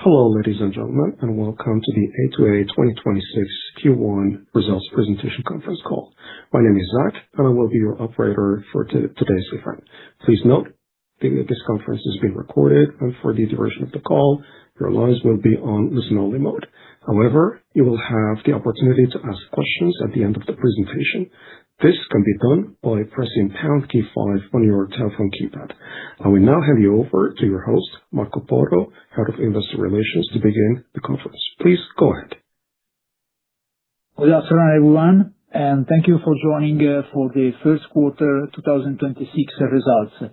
Hello, ladies and gentlemen, and welcome to the A2A 2026 Q1 results presentation conference call. My name is Zach, and I will be your operator for today's event. Please note that this conference is being recorded, and for the duration of the call, your lines will be on listen-only mode. However, you will have the opportunity to ask questions at the end of the presentation. This can be done by pressing pound key 5 on your telephone keypad. I will now hand you over to your host, Marco Porro, Head of Investor Relations, to begin the conference. Please go ahead. Good afternoon, everyone, and thank you for joining for the first quarter 2026 results.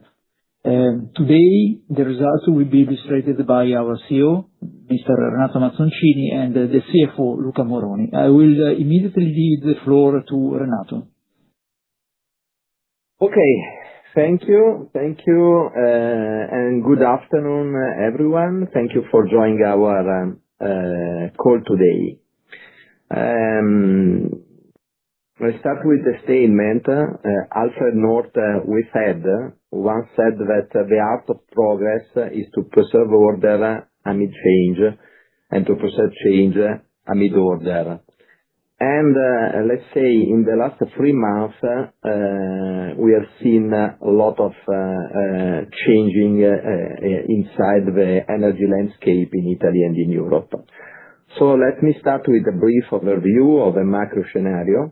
Today, the results will be illustrated by our CEO, Mr. Renato Mazzoncini, and the CFO, Luca Moroni. I will immediately leave the floor to Renato. Okay. Thank you, and good afternoon, everyone. Thank you for joining our call today. Let's start with the statement. Alfred North once said that the art of progress is to preserve order amid change and to preserve change amid order. And let's say in the last 3 months, we have seen a lot of changing inside the energy landscape in Italy and in Europe. So let me start with a brief overview of the macro scenario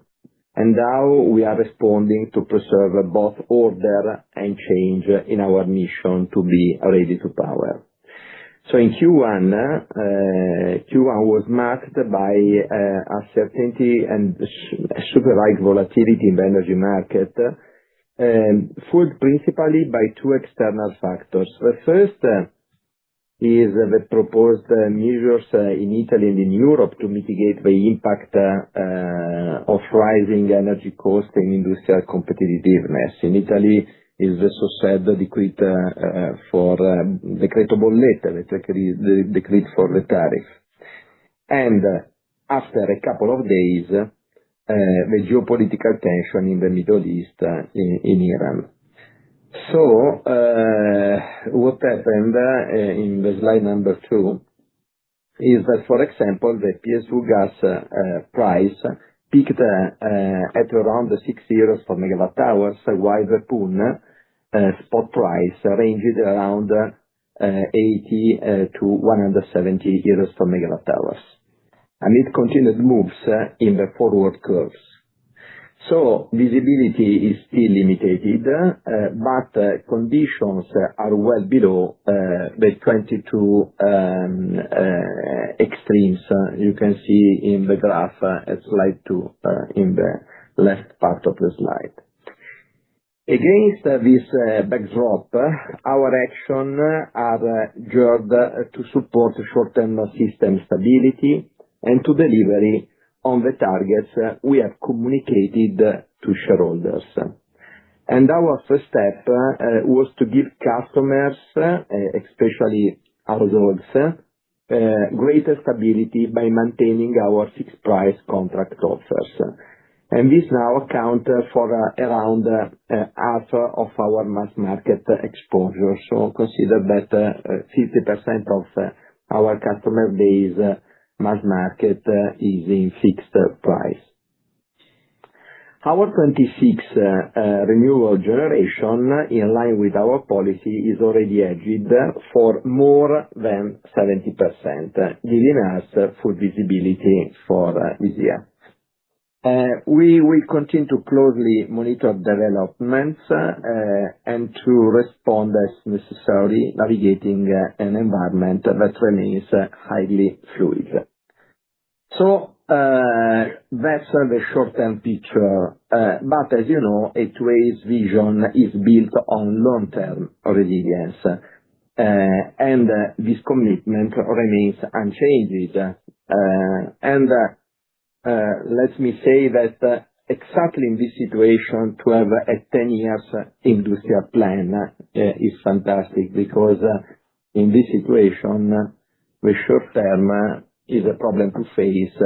and how we are responding to preserve both order and change in our mission to be ready to power. So in Q1 was marked by uncertainty and super high volatility in the energy market, fueled principally by 2 external factors. The first is the proposed measures in Italy and in Europe to mitigate the impact of rising energy costs and industrial competitiveness. In Italy, is the so-said decree for decreto bollette, the decree for the tariff. And after a couple of days, the geopolitical tension in the Middle East, in Iran. So, what happened in the slide number 2 is that, for example, the PSV gas price peaked at around 6 euros per megawatt hours, while the PUN spot price ranged around 80 to 170 euros per megawatt hours, amid continued moves in the forward curves. So visibility is still limited, but conditions are well below the 22 extremes you can see in the graph at slide 2 in the left part of the slide. Against this backdrop, our action are geared to support short-term system stability and to delivery on the targets we have communicated to shareholders. And our first step was to give customers, especially households, greater stability by maintaining our fixed price contract offers. And this now account for around half of our mass market exposure. So consider that 50% of our customer base mass market is in fixed price. Our 26 renewable generation, in line with our policy, is already hedged for more than 70%, giving us full visibility for this year. We will continue to closely monitor developments and to respond as necessary, navigating an environment that remains highly fluid. So that's the short-term picture. But as you know, A2A's vision is built on long-term resilience, and this commitment remains unchanged. Let me say that exactly in this situation, to have a 10 years industrial plan is fantastic, because in this situation, the short term is a problem to face,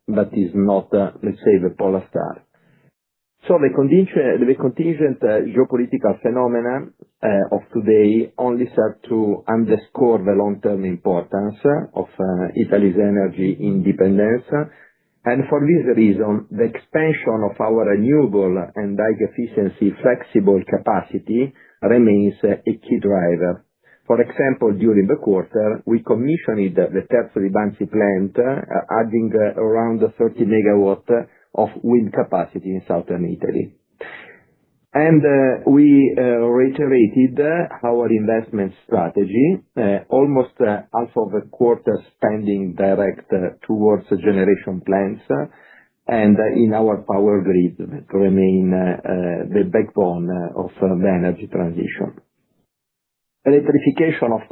but is not, let's say, the polar star. So the contingent geopolitical phenomena of today only serve to underscore the long-term importance of Italy's energy independence. And for this reason, the expansion of our renewable and high-efficiency flexible capacity remains a key driver. For example, during the quarter, we commissioned the Terzo di Banzi plant, adding around 30 megawatt of wind capacity in southern Italy. And we reiterated our investment strategy, almost half of the quarter spending direct towards generation plants and in our power grid to remain the backbone of the energy transition. Electrification of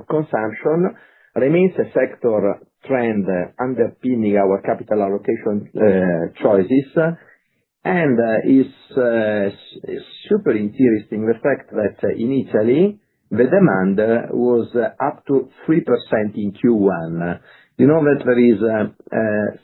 consumption remains a sector trend underpinning our capital allocation choices, and is super interesting the fact that in Italy the demand was up to 3% in Q1. You know that there is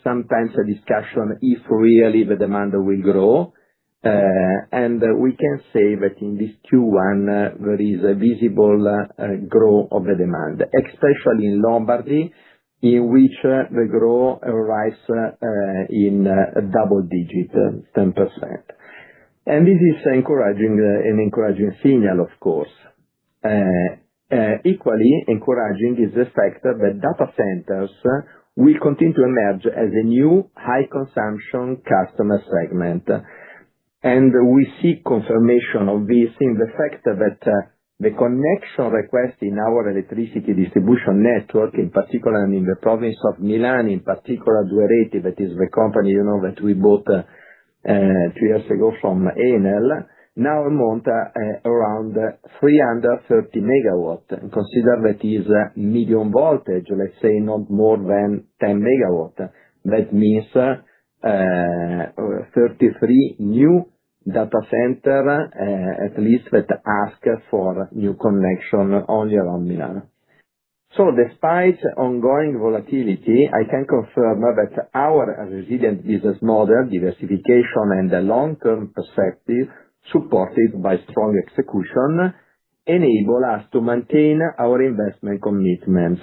sometimes a discussion if really the demand will grow, and we can say that in this Q1 there is a visible growth of the demand, especially in Lombardy, in which the growth arrives in double digit, 10%. And this is an encouraging signal, of course. Equally encouraging is the fact that data centers will continue to emerge as a new high consumption customer segment. And we see confirmation of this in the fact that the connection request in our electricity distribution network, in particular in the province of Milan, in particular Duereti, that is the company that we bought 2 years ago from Enel, now amount around 330 megawatt. And consider that is medium voltage, let's say not more than 10 megawatt. That means 33 new data center, at least that ask for new connection only around Milan. So despite ongoing volatility, I can confirm that our resilient business model, diversification and a long-term perspective, supported by strong execution, enable us to maintain our investment commitments.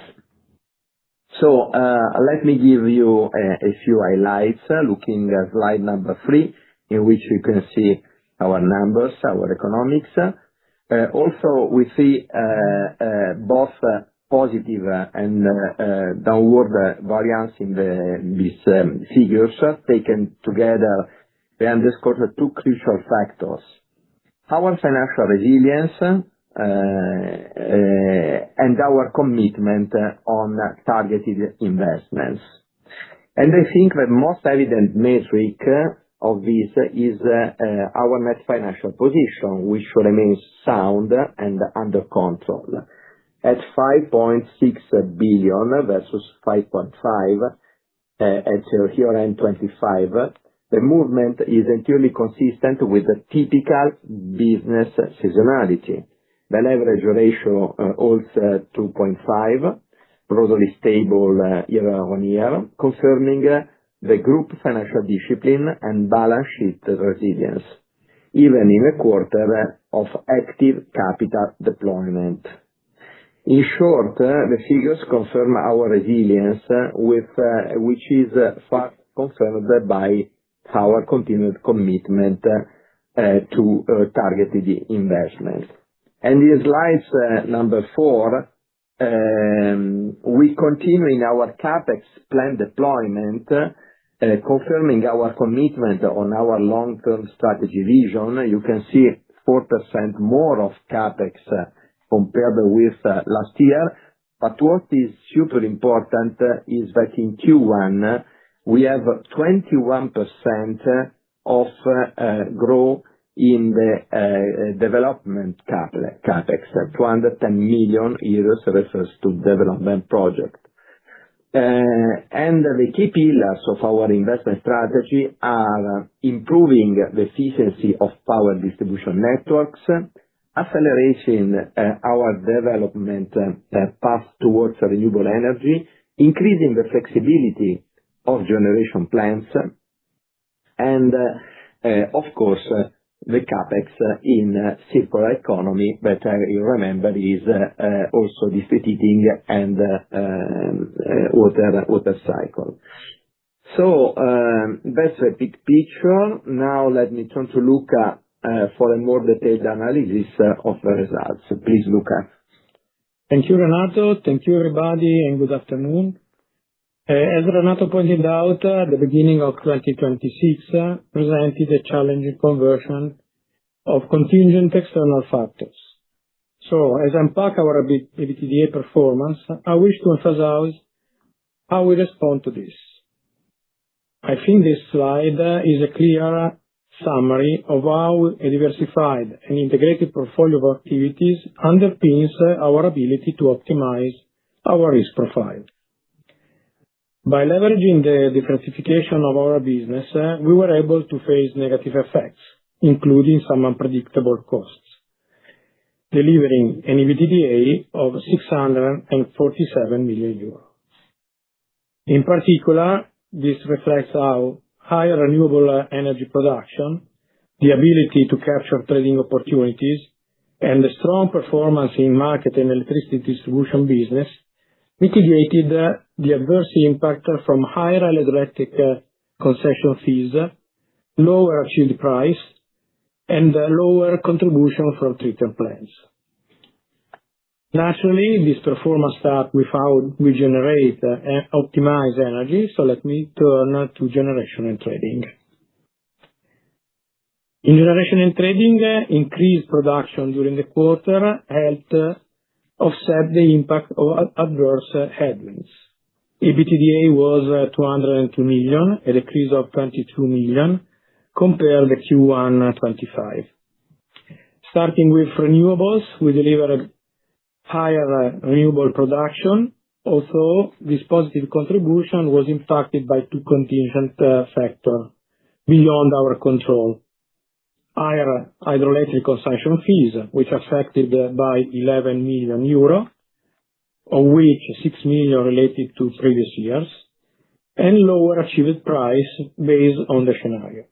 So let me give you a few highlights, looking at slide number 3, in which you can see our numbers, our economics. Also, we see both positive and downward variance in these figures. Taken together, they underscore the two crucial factors: our financial resilience and our commitment on targeted investments. And I think the most evident metric of this is our net financial position, which remains sound and under control. At 5.6 billion versus 5.5 at year-end 25, the movement is entirely consistent with the typical business seasonality. The leverage ratio holds 2.5, broadly stable year-on-year, confirming the group financial discipline and balance sheet resilience, even in a quarter of active capital deployment. In short, the figures confirm our resilience, which is far confirmed by our continued commitment to targeted investments. And in slides number 4, we continue in our CapEx plan deployment, confirming our commitment on our long-term strategy vision. You can see 4% more of CapEx compared with last year. But what is super important is that in Q1, we have 21% of growth in the development CapEx. 210 million euros refers to development project. And the key pillars of our investment strategy are improving the efficiency of power distribution networks, accelerating our development path towards renewable energy, increasing the flexibility of generation plants, and of course, the CapEx in circular economy, that you remember is also district heating and water cycle. That's a big picture. Now let me turn to Luca for a more detailed analysis of the results. Please, Luca. Thank you, Renato. Thank you, everybody, and good afternoon. As Renato pointed out, the beginning of 2026 presented a challenging conversion of contingent external factors. As I unpack our EBITDA performance, I wish to emphasize how we respond to this. I think this slide is a clear summary of how a diversified and integrated portfolio of activities underpins our ability to optimize our risk profile. By leveraging the diversification of our business, we were able to face negative effects, including some unpredictable costs, delivering an EBITDA of 647 million euros. In particular, this reflects how higher renewable energy production, the ability to capture trading opportunities, and the strong performance in market and electricity distribution business mitigated the adverse impact from higher electric concession fees, lower achieved price, and lower contribution from treatment plants. Naturally, this performance starts with how we generate and optimize energy, so let me turn to generation and trading. In generation and trading, increased production during the quarter helped offset the impact of adverse headwinds. EBITDA was 202 million, a decrease of 22 million compared to Q1 2025. Starting with renewables, we delivered higher renewable production, although this positive contribution was impacted by two contingent factors beyond our control. Higher hydroelectric concession fees, which affected by 11 million euro, of which 6 million related to previous years, and lower achieved price based on the scenario.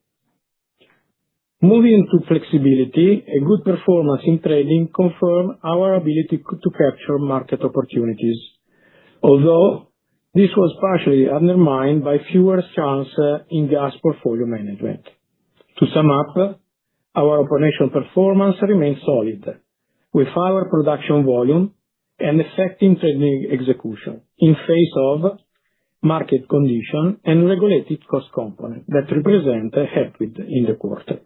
Moving to flexibility, a good performance in trading confirmed our ability to capture market opportunities, although this was partially undermined by fewer chances in gas portfolio management. To sum up, our operational performance remains solid, with higher production volume and effective trading execution in face of market condition and regulated cost component that represent a headwind in the quarter.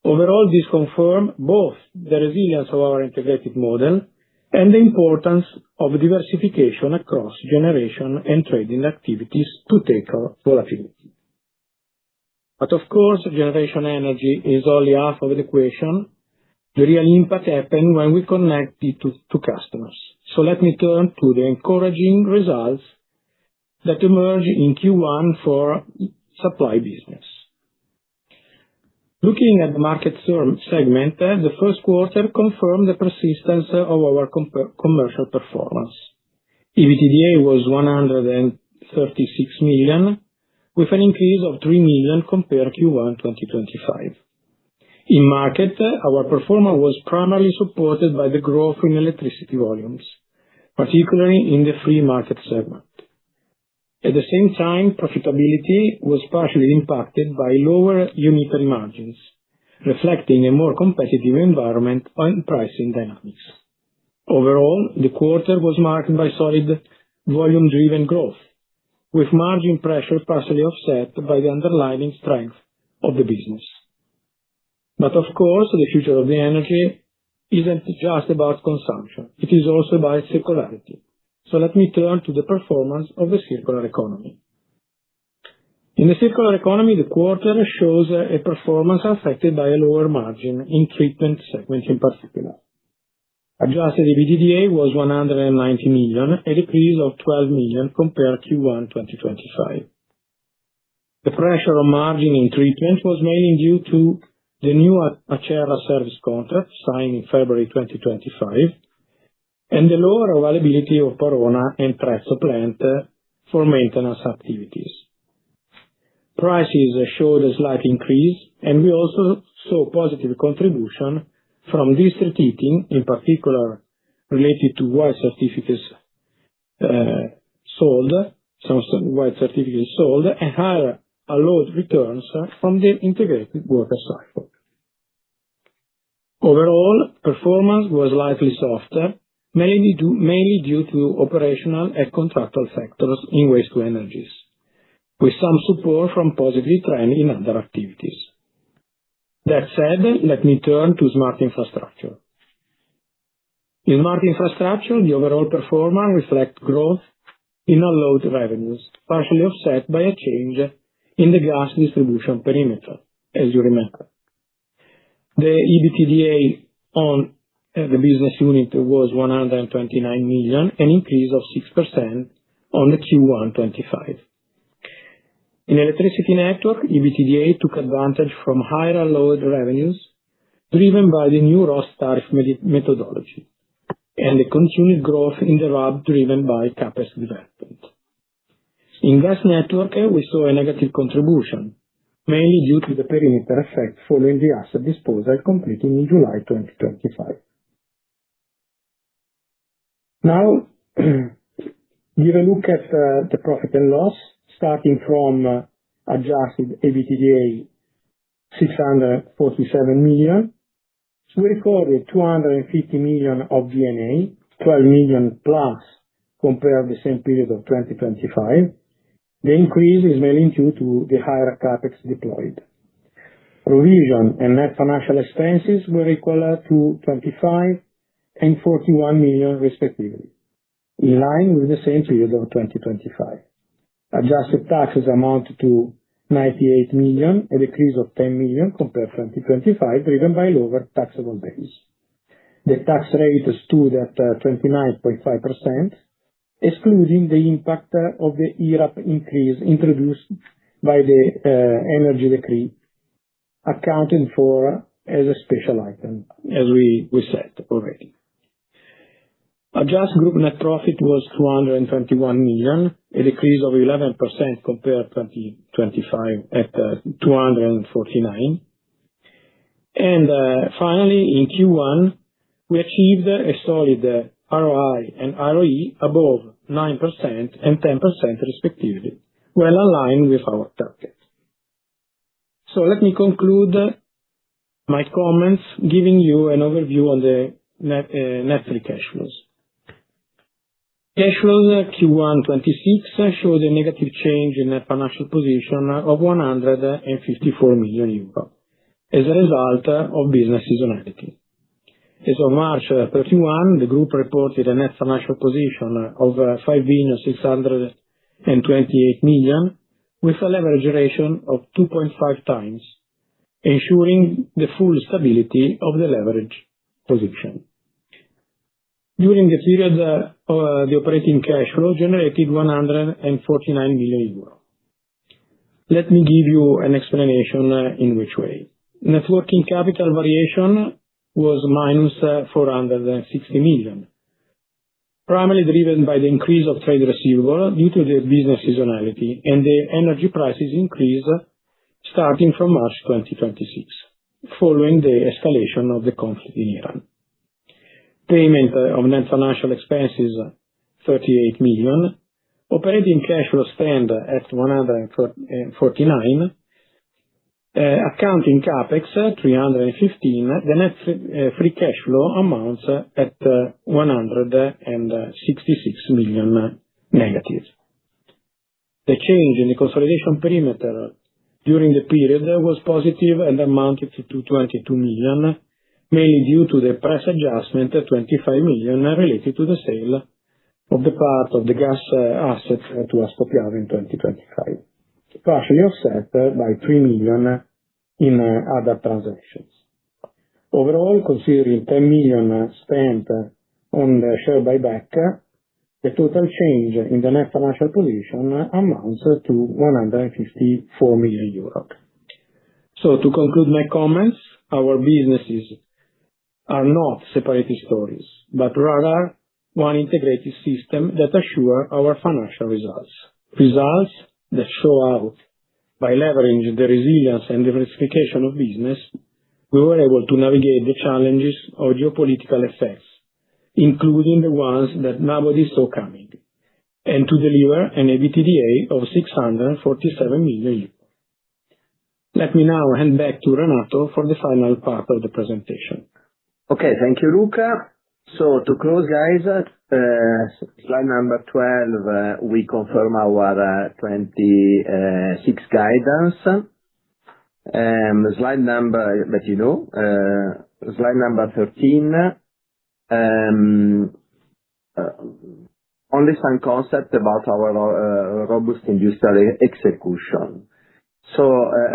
Overall, this confirms both the resilience of our integrated model and the importance of diversification across generation and trading activities to tackle volatility. But of course, generation energy is only half of the equation. The real impact happens when we connect it to customers. So let me turn to the encouraging results that emerge in Q1 for supply business. Looking at the market segment, the first quarter confirmed the persistence of our commercial performance. EBITDA was 136 million, with an increase of 3 million compared to Q1 2025. In market, our performance was primarily supported by the growth in electricity volumes, particularly in the free market segment. At the same time, profitability was partially impacted by lower unitary margins, reflecting a more competitive environment on pricing dynamics. Overall, the quarter was marked by solid volume-driven growth, with margin pressure partially offset by the underlying strength of the business. But of course, the future of the energy isn't just about consumption, it is also about circularity. So let me turn to the performance of the circular economy. In the circular economy, the quarter shows a performance affected by a lower margin in treatment segment in particular. Adjusted EBITDA was 190 million, a decrease of 12 million compared to Q1 2025. The pressure on margin in treatment was mainly due to the new Acerra service contract signed in February 2025, and the lower availability of Verona and Trezzo plant for maintenance activities. Prices showed a slight increase, and we also saw positive contribution from district heating, in particular related to white certificates sold, and higher allowed returns from the integrated water cycle. Overall, performance was slightly softer, mainly due to operational and contractual factors in waste to energies, with some support from positive trend in other activities. That said, let me turn to smart infrastructure. In smart infrastructure, the overall performance reflects growth in allowed revenues, partially offset by a change in the gas distribution perimeter, as you remember. The EBITDA on the business unit was 129 million, an increase of 6% on the Q1 25. In electricity network, EBITDA took advantage from higher allowed revenues driven by the new ROS tariff methodology and the continued growth in the RAB driven by CapEx development. In gas network, we saw a negative contribution, mainly due to the perimeter effect following the asset disposal completed in July 2025. Now, give a look at the profit and loss, starting from adjusted EBITDA 647 million. We recorded 250 million of D&A, 12 million plus compared to the same period of 2025. The increase is mainly due to the higher CapEx deployed. Provision and net financial expenses were equal to 25 and 41 million respectively, in line with the same period of 2025. Adjusted taxes amounted to 98 million, a decrease of 10 million compared to 2025, driven by lower taxable base. The tax rate stood at 29.5%, excluding the impact of the IRAP increase introduced by the Energy Decree, accounted for as a special item, as we said already. Adjusted group net profit was 221 million, a decrease of 11% compared to 2025 at 249. And finally, in Q1, we achieved a solid ROI and ROE above 9% and 10% respectively, well aligned with our target. So let me conclude my comments giving you an overview on the net free cash flows. Cash flows Q1 26 showed a negative change in net financial position of 154 million euro as a result of business seasonality. As of March 31, the group reported a net financial position of 5,628 million, with a leverage ratio of 2.5 times, ensuring the full stability of the leverage position. During the period, the operating cash flow generated 149 million euro. Let me give you an explanation in which way. Net working capital variation was minus 460 million, primarily driven by the increase of trade receivable due to the business seasonality and the energy prices increase starting from March 2026, following the escalation of the conflict in Iran. Payment of net financial expenses, 38 million. Operating cash flow stand at 149. Accounting CapEx, 315. The net free cash flow amounts at 166 million negative. The change in the consolidation perimeter during the period was positive and amounted to 22 million, mainly due to the price adjustment, 25 million related to the sale of the part of the gas asset to Ascopiave in 2025, partially offset by 3 million in other transactions. Overall, considering 10 million spent on the share buyback, the total change in the net financial position amounts to 154 million euros. So to conclude my comments, our businesses are not separated stories, but rather one integrated system that assure our financial results. Results that show out By leveraging the resilience and diversification of business, we were able to navigate the challenges of geopolitical effects, including the ones that nobody saw coming, and to deliver an EBITDA of 647 million euros. Let me now hand back to Renato for the final part of the presentation. Okay, thank you, Luca. To close, guys, slide number 12, we confirm our 26 guidance. Slide number, slide number 13, only some concept about our robust industrial execution.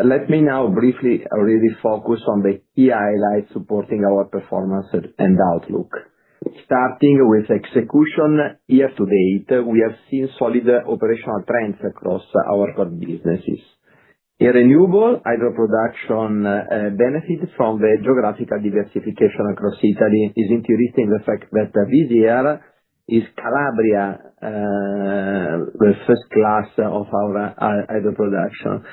Let me now briefly really focus on the key highlights supporting our performance and outlook. Starting with execution, year to date, we have seen solid operational trends across our core businesses. In renewable, hydro production benefited from the geographical diversification across Italy. Is interesting the fact that this year is Calabria, the first class of our hydro production.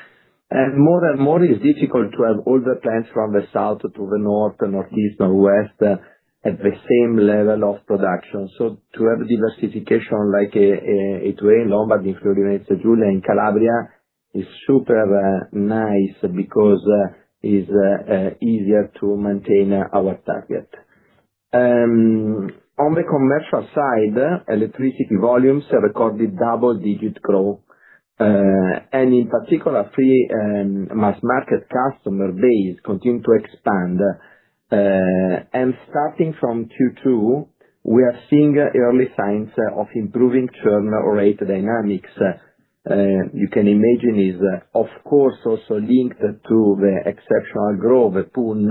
And more is difficult to have all the plants from the south to the north, northeast, northwest at the same level of production. So to have diversification like A2A in Lombardy, Friuli Venezia Giulia, in Calabria is super nice because it's easier to maintain our target. On the commercial side, electricity volumes have recorded double-digit growth. And in particular, free mass market customer base continue to expand. And starting from Q2, we are seeing early signs of improving churn rate dynamics. You can imagine is, of course, also linked to the exceptional growth at PUN,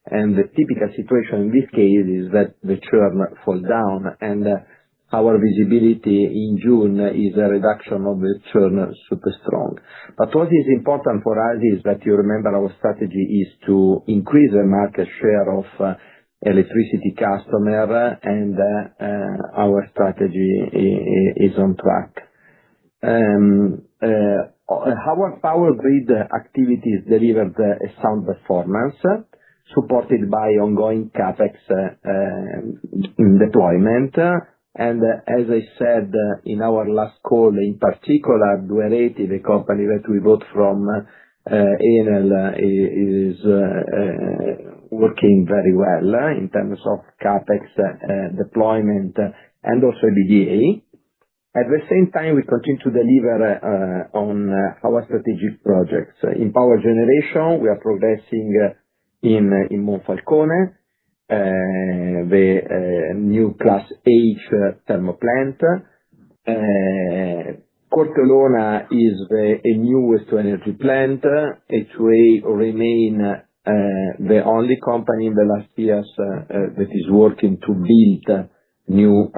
and the typical situation in this case is that the churn fall down, and our visibility in June is a reduction of the churn super strong. But what is important for us is that you remember our strategy is to increase the market share of electricity customer, and our strategy is on track. Our power grid activities delivered a sound performance, supported by ongoing CapEx deployment. And as I said in our last call, in particular, 2A, the company that we bought from Enel, is working very well in terms of CapEx deployment and also EBITDA. At the same time, we continue to deliver on our strategic projects. In power generation, we are progressing in Monfalcone, the new Class H thermal plant. Corteolona is the newest waste-to-energy plant. A2A remain the only company in the last years that is working to build new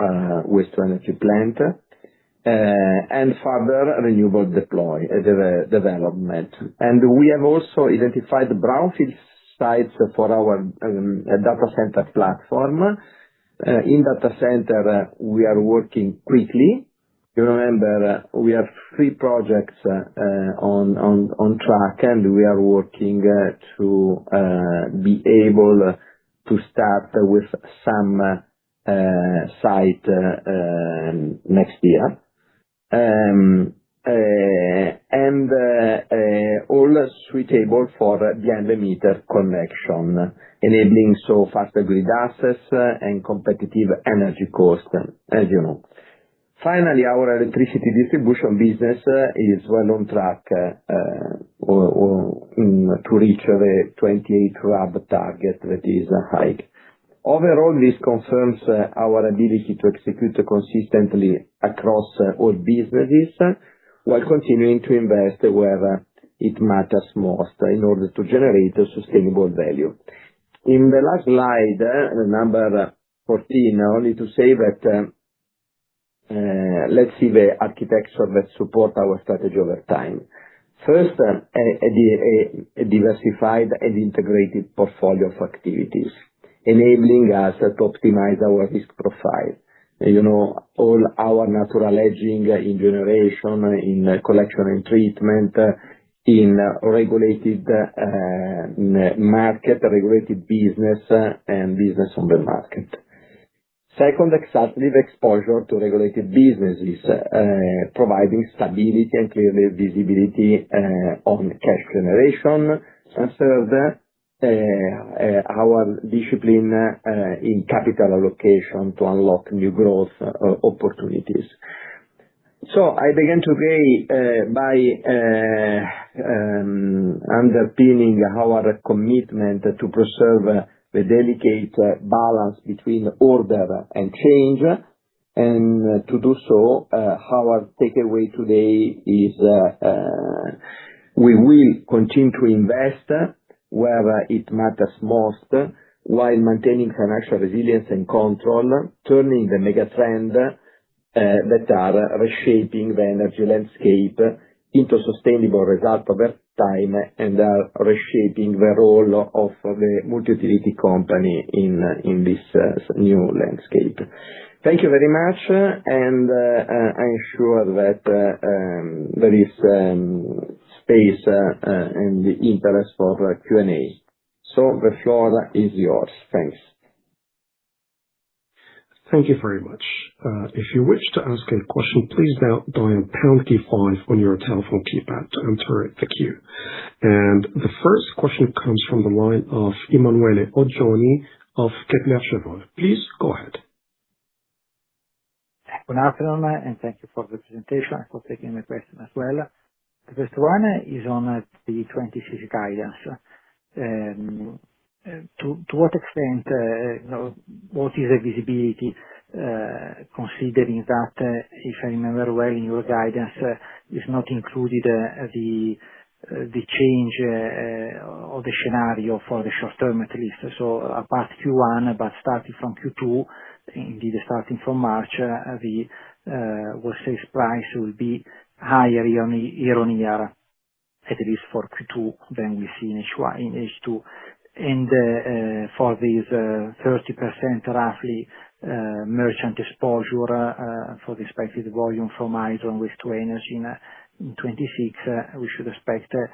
waste-to-energy plant. And further renewable development. And we have also identified brownfield sites for our data center platform. In data center, we are working quickly. You remember, we have 3 projects on track, and we are working to be able to start with some site next year. And all suitable for behind the meter connection, enabling so faster grid access and competitive energy cost, as you know. Finally, our electricity distribution business is well on track to reach the 28 RAB target that is high. Overall, this confirms our ability to execute consistently across all businesses, while continuing to invest where it matters most in order to generate a sustainable value. In the last slide, number 14, only to say that let's see the architecture that support our strategy over time. First, a diversified and integrated portfolio of activities, enabling us to optimize our risk profile. You know, all our natural hedging in generation, in collection and treatment, in regulated market, regulated business, and business on the market. Second, exactly the exposure to regulated businesses, providing stability and clearly visibility on cash generation. And third, our discipline in capital allocation to unlock new growth opportunities. So I began today by underpinning our commitment to preserve the delicate balance between order and change, and to do so, our takeaway today is we will continue to invest where it matters most, while maintaining financial resilience and control, turning the mega trend that are reshaping the energy landscape into sustainable result over time, and are reshaping the role of the multi-utility company in this new landscape. Thank you very much, and I'm sure that there is space and interest for Q&A. So the floor is yours. Thanks. Thank you very much. If you wish to ask a question, please dial pound key 5 on your telephone keypad to enter the queue. And the first question comes from the line of Emanuele Oggioni of Kepler Cheuvreux. Please go ahead. Good afternoon, and thank you for the presentation and for taking the question as well. The first one is on the 26 guidance. To what extent, what is the visibility, considering that, if I remember well, in your guidance is not included the change of the scenario for the short term at least. So apart Q1, but starting from Q2, indeed starting from March, the wholesale price will be higher year on year, at least for Q2, than we see in H2. And for this 30% roughly merchant exposure for the expected volume from hydro and waste to energy in 26, we should expect a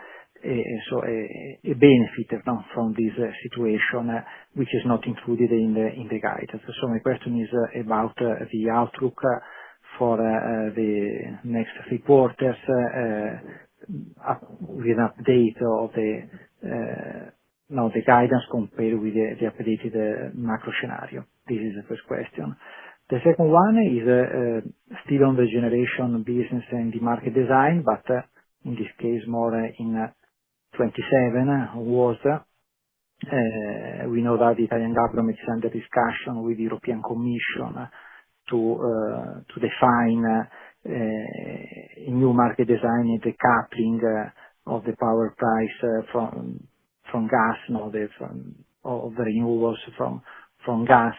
benefit from this situation, which is not included in the guidance. So my question is about the outlook for the next 3 quarters, with an update of the guidance compared with the updated macro scenario. This is the first question. The second one is still on the generation business and the market design, but in this case more in 27 was we know that the Italian government is under discussion with the European Commission to define a new market design and the coupling of the power price from gas, of the renewables from gas,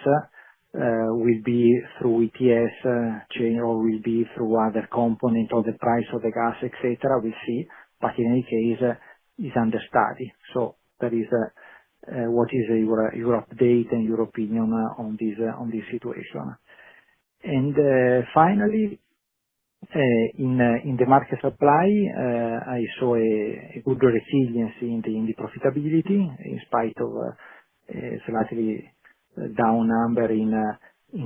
will be through ETS change or will be through other component of the price of the gas, etc. We'll see, but in any case, is under study. So that is what is your update and your opinion on this situation. And finally, in the market supply, I saw a good resilience in the profitability in spite of a slightly down number in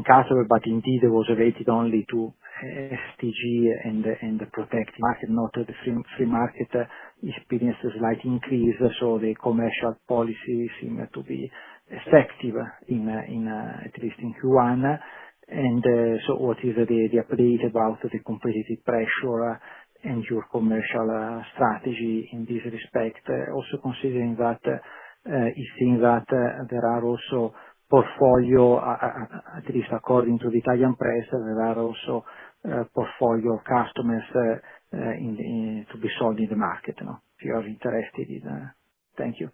customer, but indeed it was related only to STG and the protected market, not the free market experienced a slight increase. So the commercial policy seemed to be effective in at least in Q1. And so what is the update about the competitive pressure and your commercial strategy in this respect? Also considering that it seems that there are also portfolio, at least according to the Italian press, there are also portfolio of customers to be sold in the market. If you are interested in, thank you.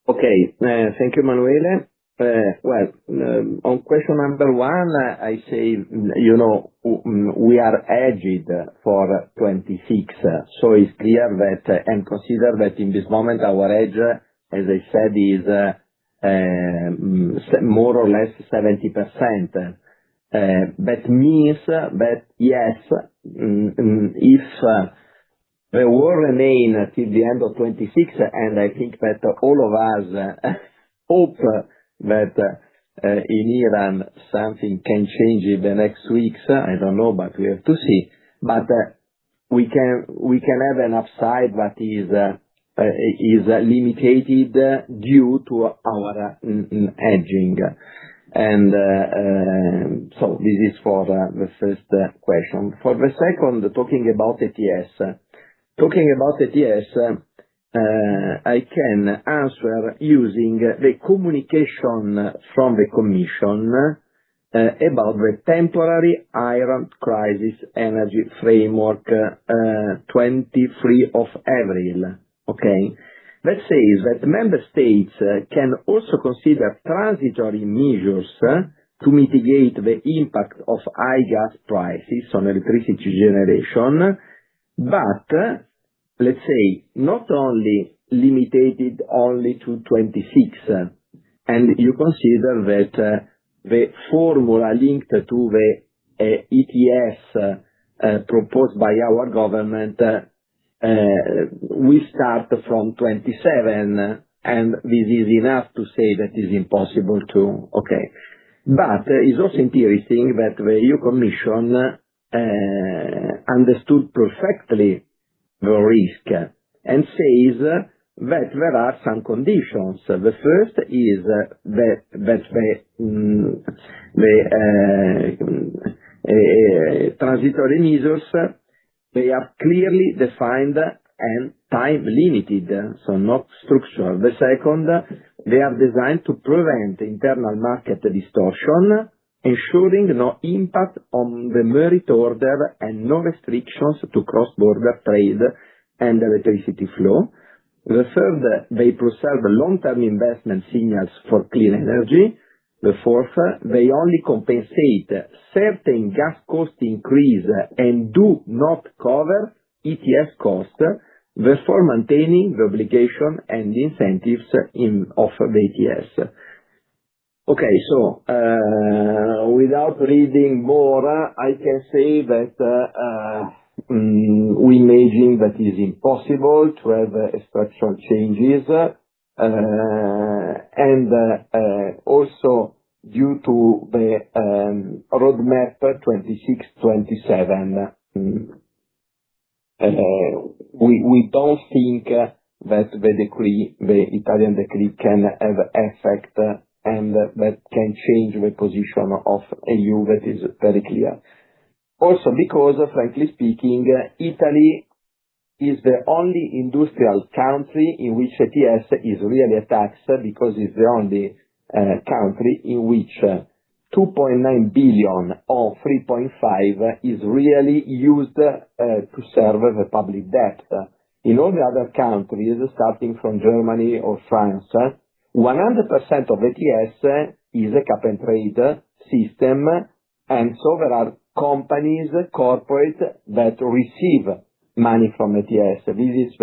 Okay, thank you, Emanuele. Well, on question number 1, I say, we are hedged for 26, so it's clear that, and consider that in this moment our hedge, as I said, is more or less 70%. That means that yes, if The war remain till the end of 26, and I think that all of us hope that in Iran something can change in the next weeks. I don't know, but we have to see. But we can have an upside that is limited due to our hedging. And so this is for the first question. For the second, talking about ETS. Talking about ETS, I can answer using the communication from the Commission about the temporary Iran crisis energy framework 23 of April. Okay? That says that member states can also consider transitory measures to mitigate the impact of high gas prices on electricity generation, but let's say not only limited only to 26, and you consider that the formula linked to the ETS proposed by our government we start from 27, and this is enough to say that is impossible to, okay. But it's also interesting that the EU Commission understood perfectly the risk and says that there are some conditions. The first is that the transitory measures, they are clearly defined and time limited, so not structural. The second, they are designed to prevent internal market distortion, ensuring no impact on the merit order and no restrictions to cross-border trade and electricity flow. The third, they preserve long-term investment signals for clean energy. The fourth, they only compensate certain gas cost increase and do not cover ETS cost, therefore maintaining the obligation and incentives of the ETS. Okay, so without reading more, I can say that we imagine that it is impossible to have structural changes, and also due to the roadmap 26-27. We don't think that the Italian decree can have effect and that can change the position of EU. That is very clear. Also because, frankly speaking, Italy is the only industrial country in which ETS is really a tax, because it's the only country in which 2.9 billion or 3.5 is really used to serve the public debt. In all the other countries, starting from Germany or France, 100% of ETS is a cap and trade system, and so there are companies, corporate, that receive money from ETS. This is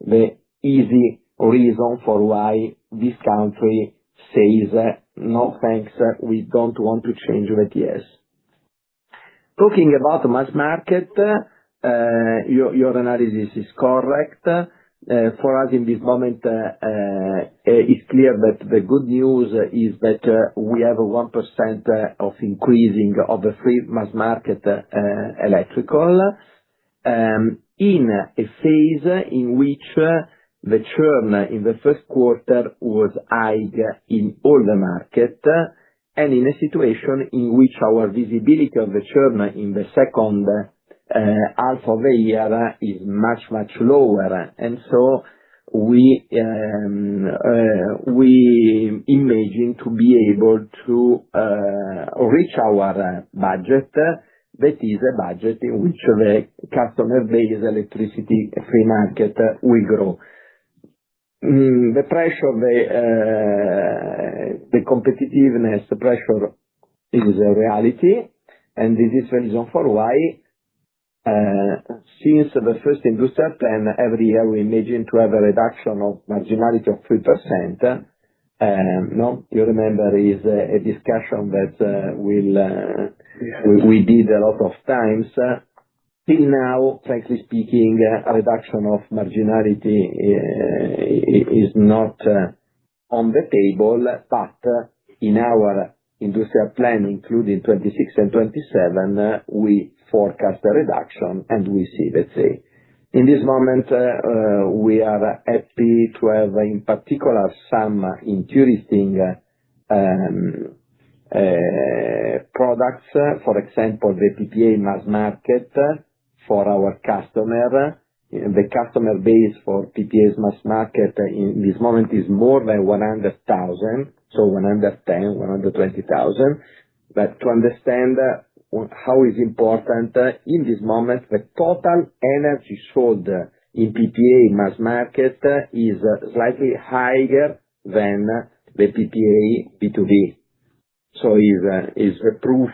the easy reason for why this country says, no thanks, we don't want to change ETS. Talking about mass market, your analysis is correct. For us in this moment, it's clear that the good news is that we have a 1% of increasing of the free mass market electrical, in a phase in which the churn in the first quarter was high in all the market, and in a situation in which our visibility of the churn in the second half of the year is much, much lower. And so we imagine to be able to reach our budget. That is a budget in which the customer base electricity free market will grow. The pressure, the competitiveness pressure is a reality, and this is the reason for why, since the first industrial plan, every year we imagine to have a reduction of marginality of 3%. No, you remember is a discussion that we did a lot of times. Till now, frankly speaking, a reduction of marginality is not on the table, but in our industrial plan, including 26 and 27, we forecast a reduction, and we see, let's say. In this moment, we are happy to have, in particular, some interesting products. For example, the PPA mass market for our customer. The customer base for PPA's mass market in this moment is more than 100,000, so 110, 120,000. But to understand how is important, in this moment, the total energy sold in PPA mass market is slightly higher than the PPA B2B. So is a proof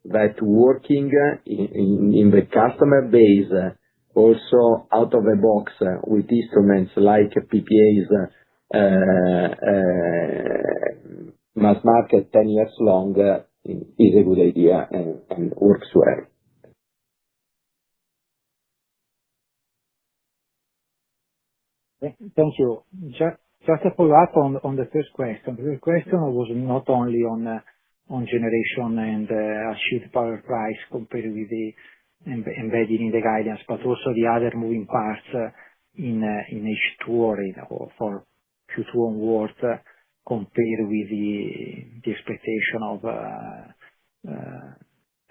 that working in the customer base, also out of the box with instruments like PPA's mass market 10 years long is a good idea and works well. Thank you. Just a follow-up on the first question. The first question was not only on generation and achieved power price compared with the embedded in the guidance, but also the other moving parts in H2 or for Q2 onward, compared with the expectation of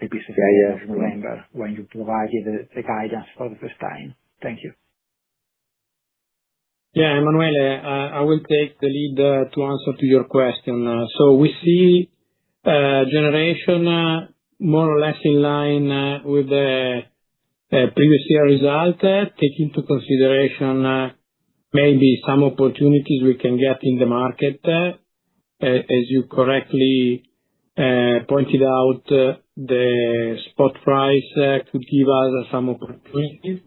the business of November when you provided the guidance for the first time. Thank you. Yeah, Emanuele, I will take the lead to answer to your question. So we see generation more or less in line with the previous year result, taking into consideration maybe some opportunities we can get in the market. As you correctly pointed out, the spot price could give us some opportunities.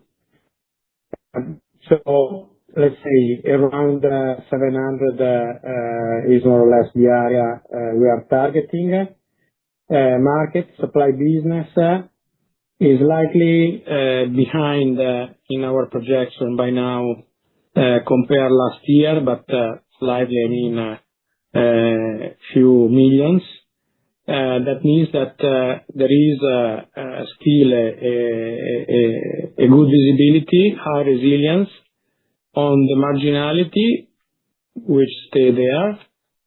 So let's say around 700 is more or less the area we are targeting. Market supply business is likely behind in our projection by now compared last year, but slightly, I mean, few millions. That means that there is still a good visibility, high resilience on the marginality, which stay there,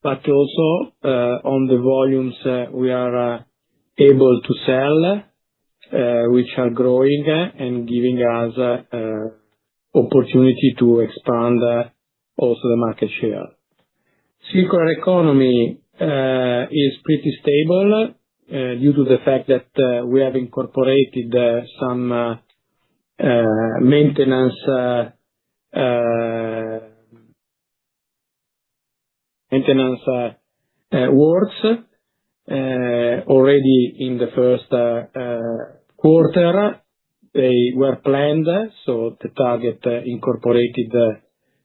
but also on the volumes we are able to sell, which are growing and giving us opportunity to expand also the market share. Circular economy is pretty stable due to the fact that we have incorporated some maintenance works already in the first quarter. They were planned, so the target incorporated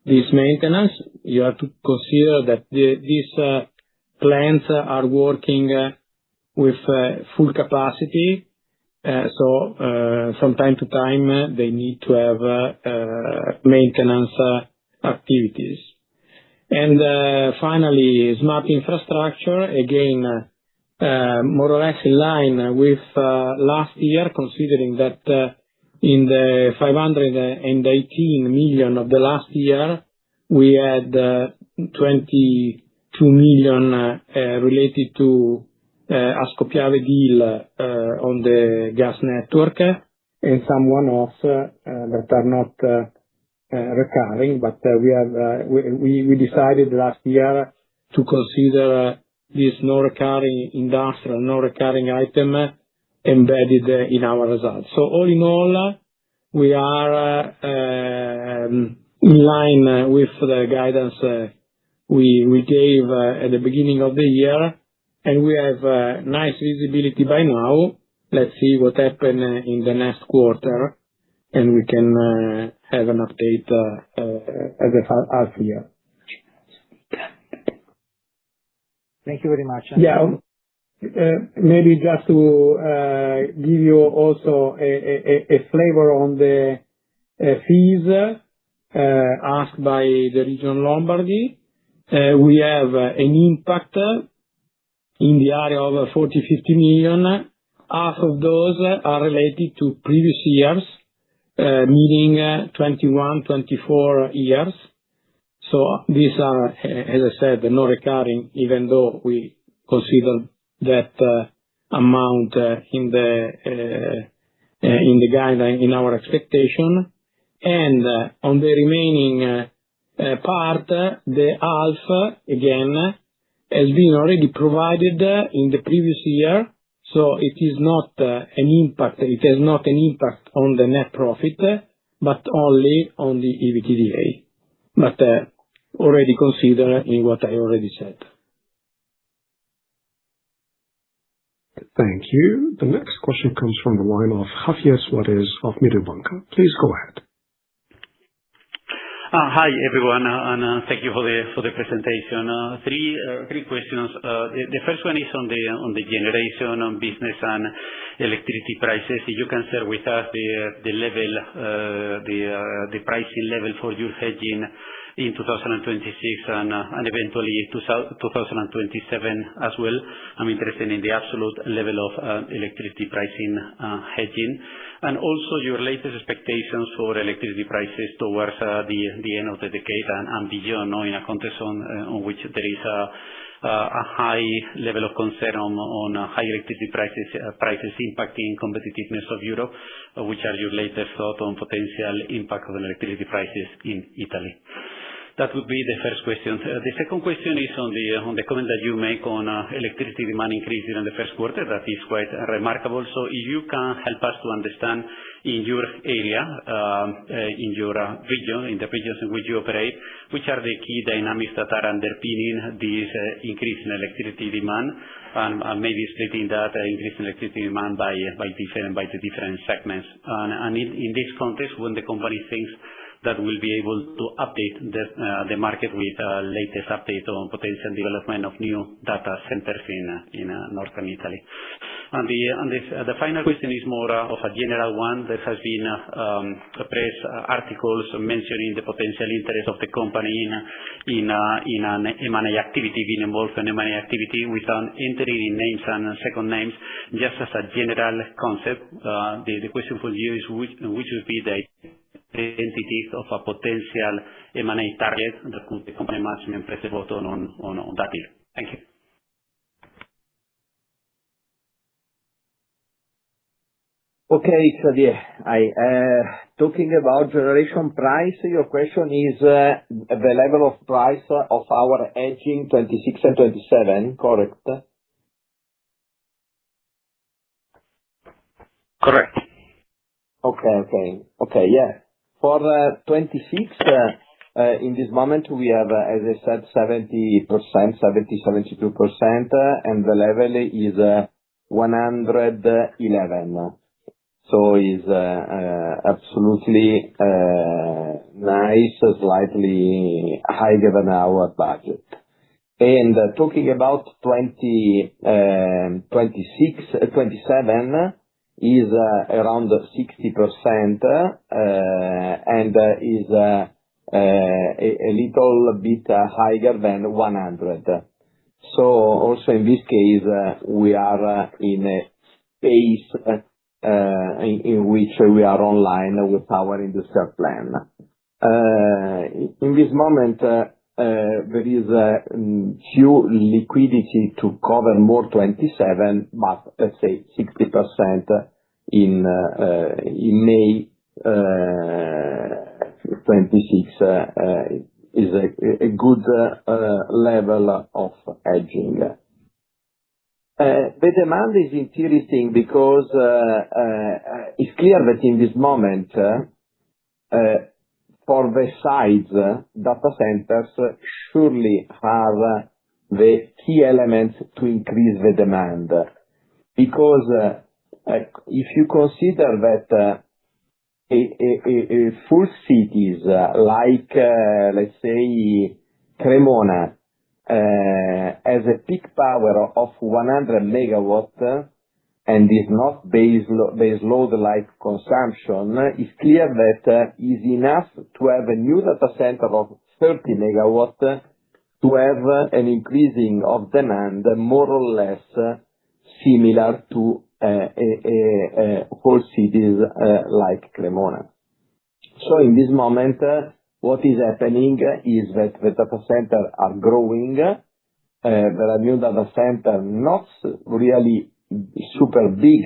this maintenance. You have to consider that these plants are working with full capacity, so from time to time they need to have maintenance activities. And finally, smart infrastructure, again, more or less in line with last year, considering that in the 518 million of the last year, we had 22 million related to Ascopiave deal on the gas network, and some one-offs that are not recurring, but we decided last year to consider this non-recurring industrial, non-recurring item embedded in our results. So all in all, we are in line with the guidance we gave at the beginning of the year, and we have nice visibility by now. Let's see what happen in the next quarter, and we can have an update at the half year. Thank you very much. Yeah. Maybe just to give you also a flavor on the fees asked by the region Lombardy. We have an impact in the area of 40 million-50 million. Half of those are related to previous years, meaning 2021-2024 years. These are, as I said, non-recurring, even though we consider that amount in the guideline in our expectation. On the remaining part, the half, again, has been already provided in the previous year, so it is not an impact. It has not an impact on the net profit, but only on the EBITDA. But already considered in what I already said. Thank you. The next question comes from the line of Javier Suarez of Mediobanca. Please go ahead. Hi, everyone, and thank you for the presentation. Three questions. The first one is on the generation business and electricity prices. If you can share with us the level, the pricing level for your hedging in 2026 and eventually 2027 as well. I'm interested in the absolute level of electricity pricing hedging, and also your latest expectations for electricity prices towards the end of the decade and beyond, in a context on which there is a high level of concern on high electricity prices impacting competitiveness of Europe. Which are your latest thought on potential impact of electricity prices in Italy? That would be the first question. The second question is on the comment that you make on electricity demand increase during the first quarter. That is quite remarkable. So if you can help us to understand in your area, in your region, in the regions in which you operate, which are the key dynamics that are underpinning this increase in electricity demand, and maybe splitting that increase in electricity demand by the different segments. And in this context, when the company thinks that will be able to update the market with latest update on potential development of new data centers in northern Italy. And the final question is more of a general one. There has been press articles mentioning the potential interest of the company in an M&A activity, being involved in M&A activity without entering in names and second names. Just as a general concept, the question for you is which would be the entities of a potential M&A target that could the company management press the button on that deal? Thank you. Okay, Xavier. Talking about generation price, your question is the level of price of our hedging 26 and 27, correct? Correct. Okay, yeah. For 26, in this moment, we have, as I said, 70%, 72%, and the level is 111. So is absolutely nice, slightly higher than our budget. And talking about 27 is around 60%, and is a little bit higher than 100. So also in this case, we are in a phase in which we are online with our industrial plan. In this moment, there is few liquidity to cover more 27, but let's say 60% in May 26 is a good level of hedging. The demand is interesting because it's clear that in this moment, for the size, data centers surely are the key elements to increase the demand. Because if you consider that a full cities like let's say Cremona has a peak power of 100 MW and is not base load like consumption, it's clear that is enough to have a new data center of 30 MW to have an increasing of demand more or less similar to whole cities like Cremona. So in this moment, what is happening is that the data centers are growing. There are new data centers, not really super big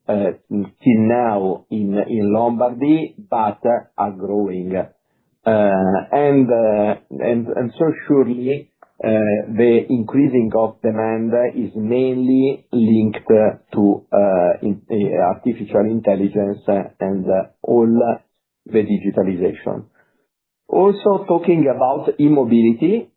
till now in Lombardy, but are growing. And so surely the increasing of demand is mainly linked to artificial intelligence and all the digitalization. Also talking about e-mobility,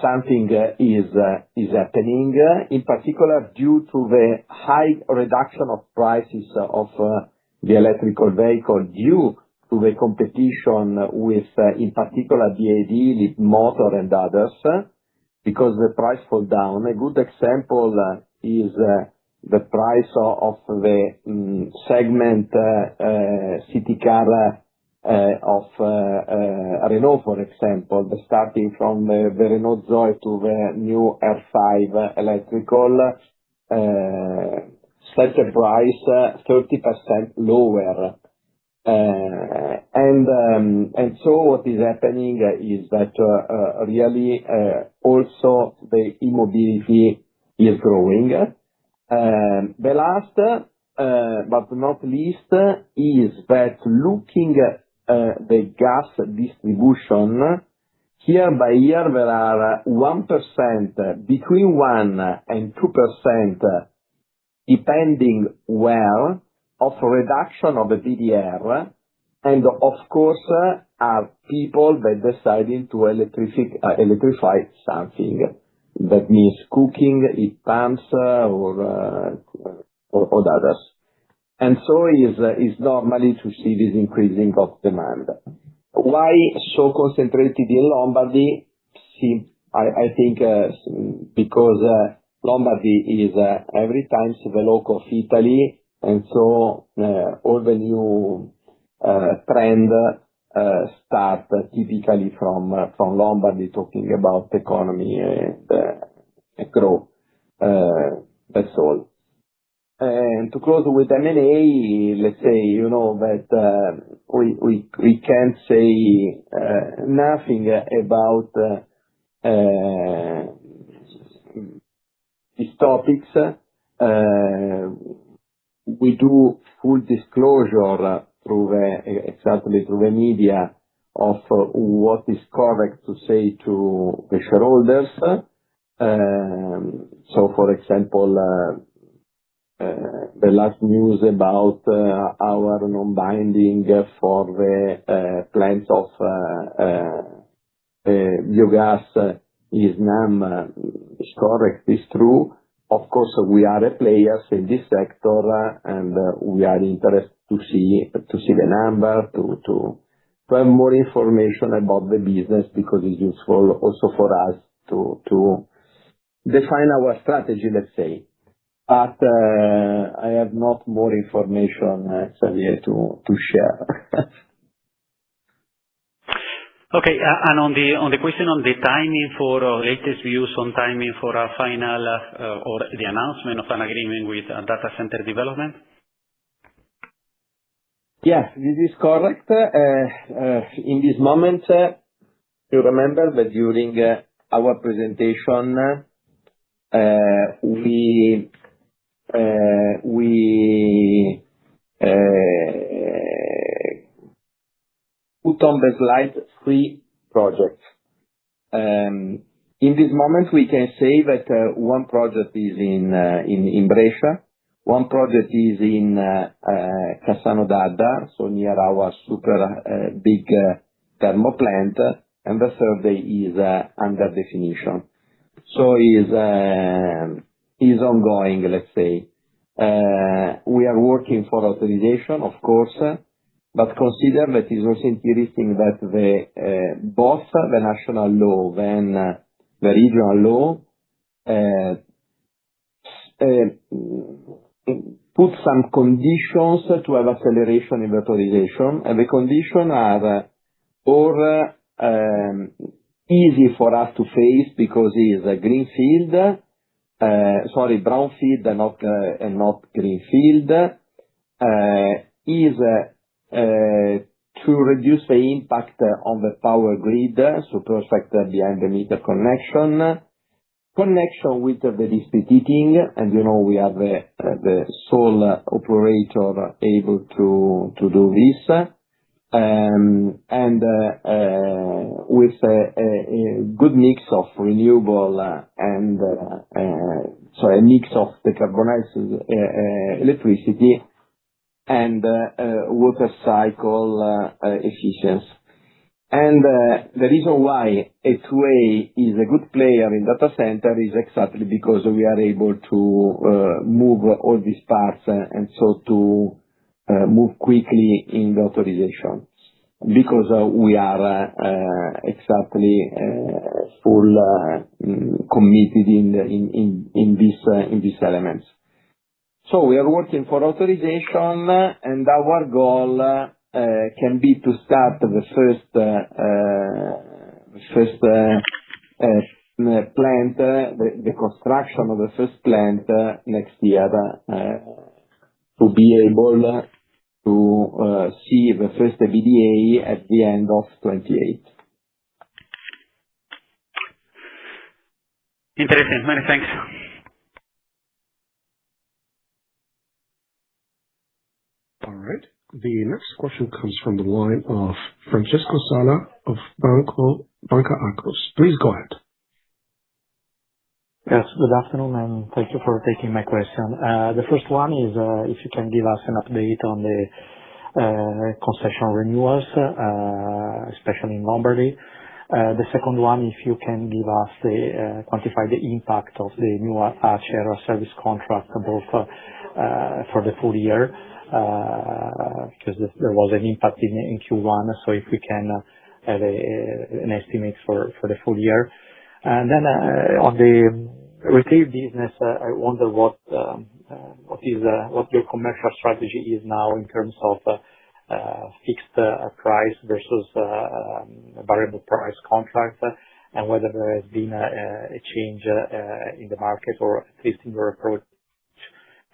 something is happening, in particular due to the high reduction of prices of the electrical vehicle due to the competition with, in particular, BAD, Leapmotor and others, because the price fall down. A good example is the price of the segment city car of Renault, for example, starting from the Renault Zoe to the new R5 electrical, set a price 30% lower. And so what is happening is that really also the e-mobility is growing. The last but not least is that looking the gas distribution, year by year there are 1%, between 1 and 2%, depending where, of reduction of the PDR, and of course are people that deciding to electrify something. That means cooking, heat pumps, or others. And so is normally to see this increasing of demand. Why so concentrated in Lombardy? See, I think because Lombardy is every time the loc of Italy, and so all the new trend start typically from Lombardy, talking about economy and growth. That's all. And to close with M&A, let's say, you know, that we can't say nothing about these topics. We do full disclosure exactly through the media of what is correct to say to the shareholders. So, for example, the last news about our non-binding for the plants of biogas is NAM is correct, is true. Of course, we are a players in this sector, and we are interested to see the number, to have more information about the business, because it's useful also for us to define our strategy, let's say. But I have not more information, Xavier, to share. Okay, and on the question on the timing for latest views on timing for a final or the announcement of an agreement with data center development? Yes, this is correct. In this moment, you remember that during our presentation, we put on the slide 3 projects. In this moment, we can say that one project is in Brescia, one project is in Cassano d'Adda, so near our super big thermal plant, and the third is under definition. So is ongoing, let's say. We are working for authorization, of course, but consider that it's also interesting that both the national law and the regional law put some conditions to have acceleration in the authorization, and the conditions are or easy for us to face because it's a greenfield, brownfield and not greenfield, is to reduce the impact on the power grid, so perfect behind the meter connection with the district heating, and we are the sole operator able to do this, and with a good mix of renewable and a mix of decarbonized electricity and water cycle efficiency. And the reason why A2A is a good player in data center is exactly because we are able to move all these parts and so to move quickly in the authorization, because we are exactly full committed in these elements. So we are working for authorization, and our goal can be to start the first plant, the construction of the first plant next year, to be able to see the first EBITDA at the end of 28. Interesting. Many thanks. All right. The next question comes from the line of Francesco Sala of Banca Akros. Please go ahead. Yes, good afternoon, and thank you for taking my question. The first one is if you can give us an update on the concession renewals, especially in Lombardy. The second one, if you can give us quantify the impact of the new A2A service contract, both for the full year, because there was an impact in Q1, so if we can have an estimate for the full year. And then on the retail business, I wonder what your commercial strategy is now in terms of fixed price versus variable price contracts, and whether there has been a change in the market, or at least in your approach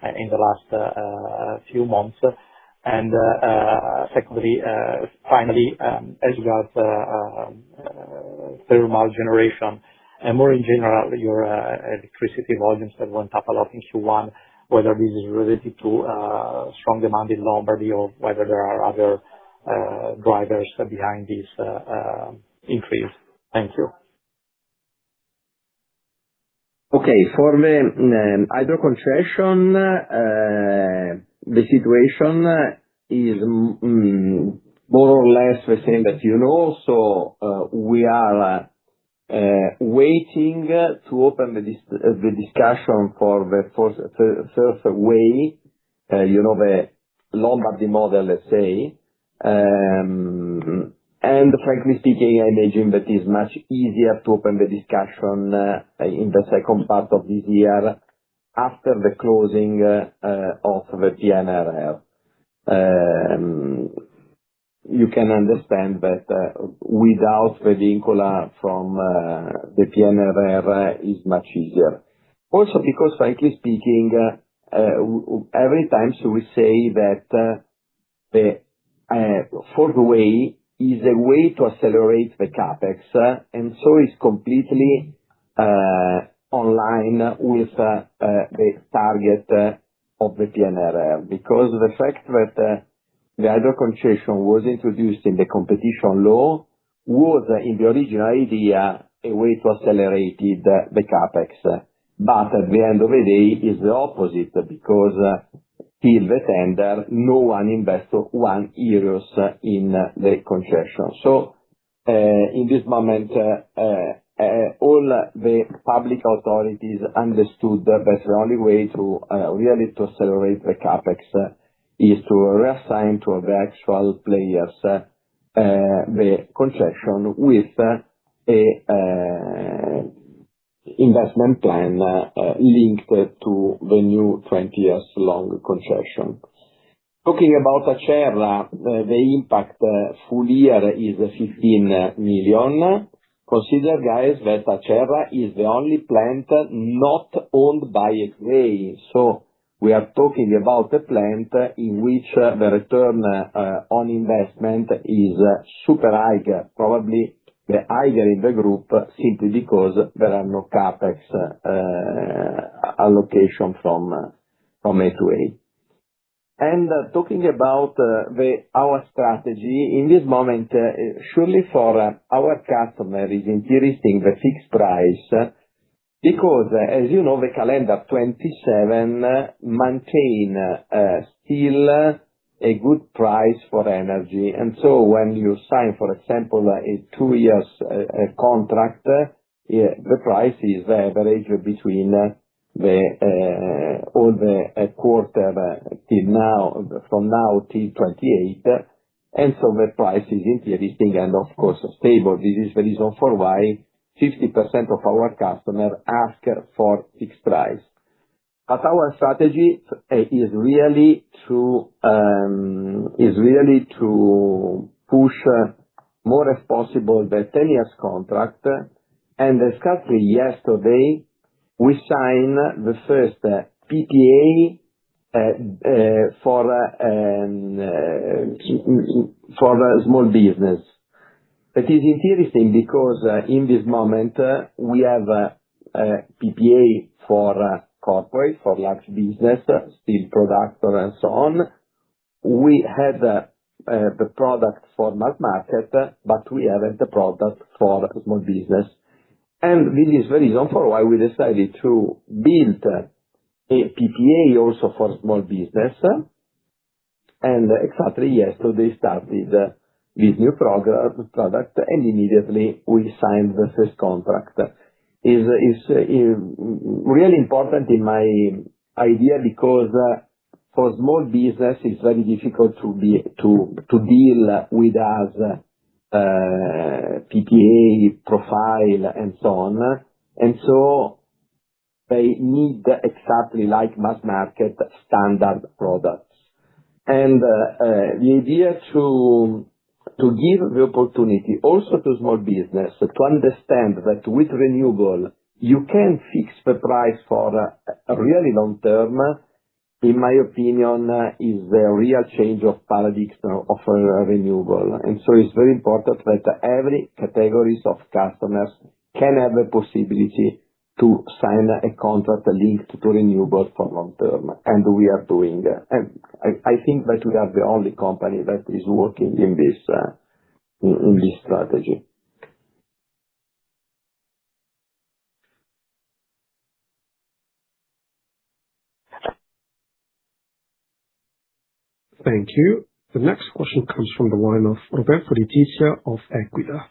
in the last few months. And secondly, finally, as regards thermal generation, and more in general, your electricity volumes that went up a lot in Q1, whether this is related to strong demand in Lombardy, or whether there are other drivers behind this increase. Thank you. Okay. For the hydro concession, the situation is more or less the same that So we are waiting to open the discussion for the first way, the Lombardy model, let's say. And frankly speaking, I imagine that it's much easier to open the discussion in the second part of this year after the closing of the PNRR. You can understand that without the vincula from the PNRR is much easier. Also because, frankly speaking, every time we say that the fourth way is a way to accelerate the CapEx, and so it's completely online with the target of the PNRR, because the fact that the hydro concession was introduced in the competition law was, in the original idea, a way to accelerate the CapEx. But at the end of the day, it's the opposite, because till the tender, no one invested €1 in the concession. So, in this moment, all the public authorities understood that the only way to really to accelerate the CapEx is to reassign to the actual players the concession with a investment plan linked to the new 20 years long concession. Talking about Acerra, the impact full year is 15 million. Consider, guys, that Acerra is the only plant not owned by A2A. So we are talking about a plant in which the return on investment is super high, probably the higher in the group, simply because there are no CapEx allocation from A2A. And talking about our strategy, in this moment, surely for our customer is interesting the fixed price, because, as you know, the calendar 27 maintain still a good price for energy. And so when you sign, for example, a 2 years contract, the price is the average between all the quarter till now, from now till 28, and so the price is interesting and of course stable. This is the reason for why 50% of our customers ask for fixed price. But our strategy is really to push more as possible the 10 years contract, and exactly yesterday we signed the first PPA for small business. That is interesting because in this moment we have a PPA for corporate, for large business, steel producer and so on. We had the product for mass market, but we haven't the product for small business. And this is the reason for why we decided to build a PPA also for small business. And exactly yesterday started this new product, and immediately we signed the first contract. Is really important in my idea, because for small business it's very difficult to deal with us PPA profile and so on, and so they need exactly like mass market standard products. And the idea to give the opportunity also to small business to understand that with renewable you can fix the price for a really long term, in my opinion, is the real change of paradigm of renewable. And so it's very important that every categories of customers can have the possibility to sign a contract linked to renewable for long term. And we are doing, and I think that we are the only company that is working in this strategy. Thank you. The next question comes from the line of Roberto Letizia of Equita.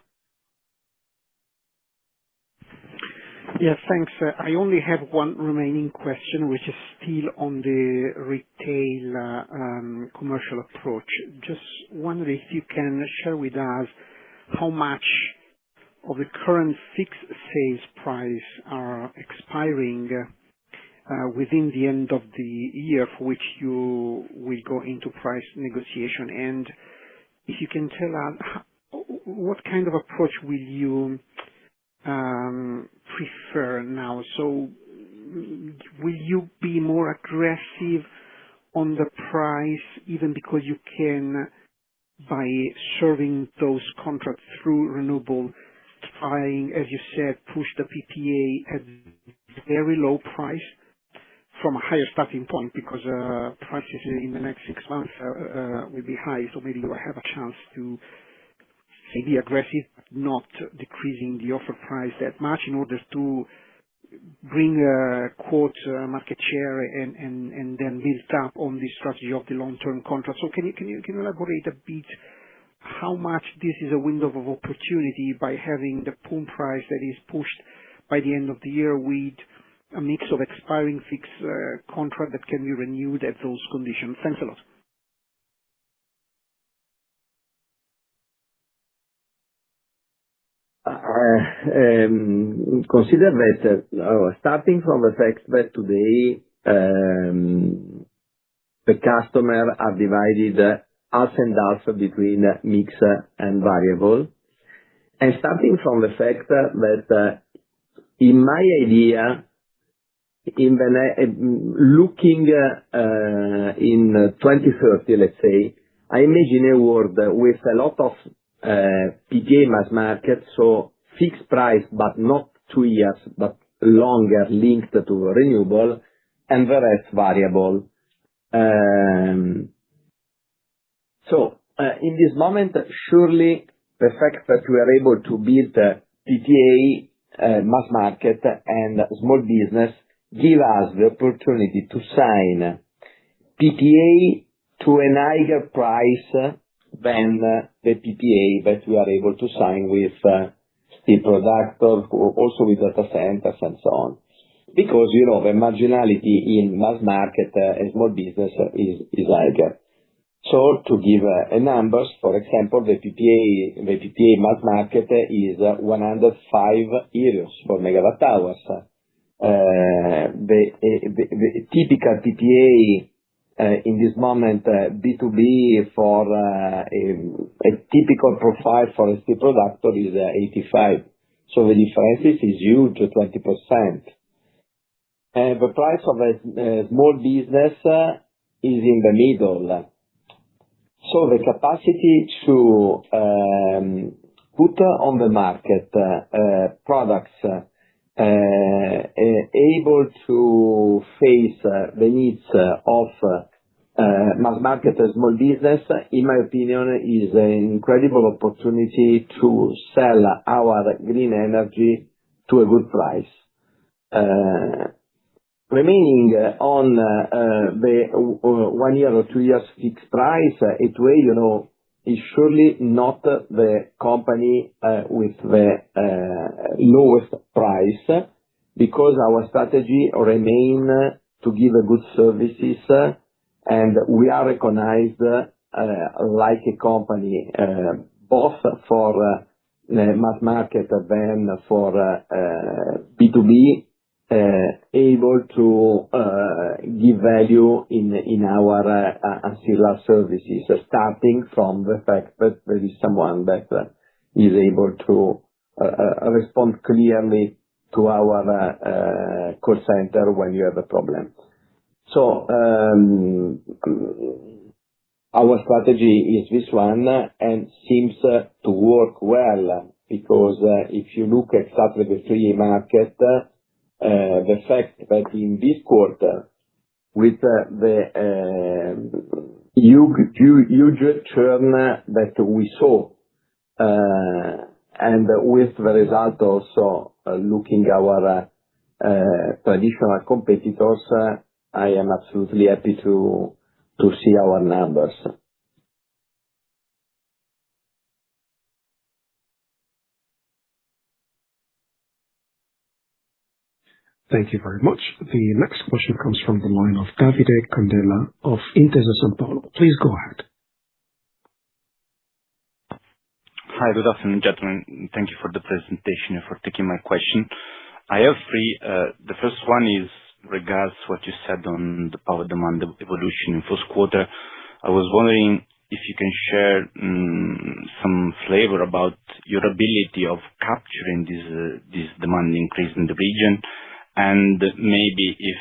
Yes, thanks. I only have one remaining question, which is still on the retail commercial approach. Just wondering if you can share with us how much of the current fixed sales price are expiring within the end of the year, for which you will go into price negotiation. And if you can tell us what kind of approach will you prefer now? So will you be more aggressive on the price, even because you can, by serving those contracts through renewable, trying, as you said, push the PPA at very low price from a higher starting point, because prices in the next 6 months will be high, so maybe you will have a chance to be aggressive, not decreasing the offer price that much, in order to bring quote market share and then build up on the strategy of the long-term contract. So can you elaborate a bit how much this is a window of opportunity by having the pool price that is pushed by the end of the year with a mix of expiring fixed contract that can be renewed at those conditions? Thanks a lot. Consider that starting from the fact that today the customer are divided half and half between mix and variable. And starting from the fact that in my idea, looking in 2030, let's say, I imagine a world with a lot of PPA mass market, so fixed price, but not 2 years, but longer linked to renewable, and the rest variable. In this moment, surely the fact that we are able to build PPA mass market and small business give us the opportunity to sign PPA to a higher price than the PPA that we are able to sign with steel producers, also with data centers and so on. Because, the marginality in mass market and small business is higher. So to give numbers, for example, the PPA mass market is 105 euros for megawatt hours. The typical PPA in this moment, B2B for a typical profile for a steel producer is 85. So the difference is huge, 20%. The price of a small business is in the middle. So the capacity to put on the market products able to face the needs of mass market and small business, in my opinion, is an incredible opportunity to sell our green energy to a good price. Remaining on the 1 year or 2 years fixed price, A2A, is surely not the company with the lowest price, because our strategy remain to give a good services, and we are recognized like a company both for mass market than for B2B, able to give value in our ancillary services, starting from the fact that there is someone that is able to respond clearly to our call center when you have a problem. So our strategy is this one, and seems to work well, because if you look exactly the free market, the fact that in this quarter, with the huge churn that we saw, and with the result also looking our traditional competitors, I am absolutely happy to see our numbers. Thank you very much. The next question comes from the line of Davide Candela of Intesa Sanpaolo. Please go ahead. Hi, good afternoon, gentlemen. Thank you for the presentation and for taking my question. I have three. The first one is regards what you said on the power demand evolution in first quarter. I was wondering if you can share some flavor about your ability of capturing this demand increase in the region, and maybe if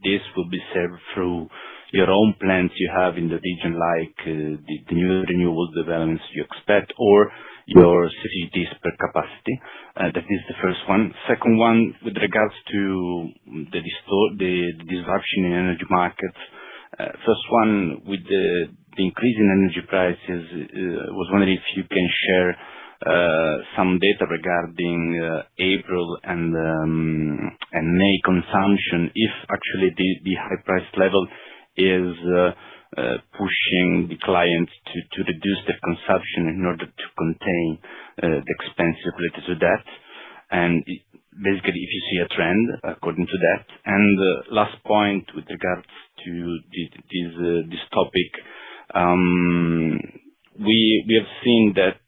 this will be served through your own plans you have in the region, like the new renewable developments you expect, or your CCGTs per capacity. That is the first one. Second one, with regards to the disruption in energy markets. First one, with the increase in energy prices, was wondering if you can share some data regarding April and May consumption, if actually the high price level is pushing the clients to reduce their consumption in order to contain the expenses related to that, and basically if you see a trend according to that. And last point with regards to this topic, we have seen that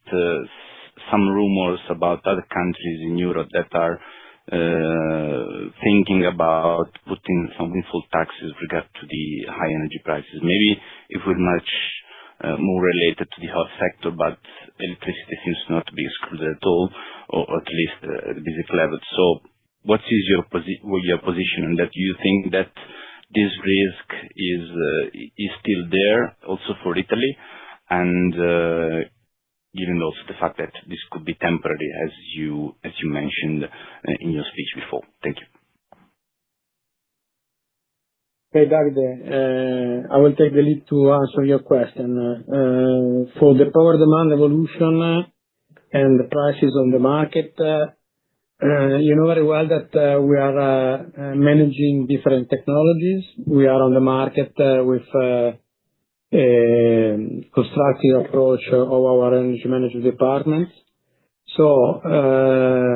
some rumors about other countries in Europe that are thinking about putting some windfall taxes regard to the high energy prices. Maybe it will much more related to the hot sector, but electricity seems not to be excluded at all, or at least at the basic level. So what is your position on that? Do you think that this risk is still there also for Italy? And given also the fact that this could be temporary, as you mentioned in your speech before. Thank you. Okay, Davide, I will take the lead to answer your question. For the power demand evolution and the prices on the market, you know very well that we are managing different technologies. We are on the market with a constructive approach of our energy management department. So,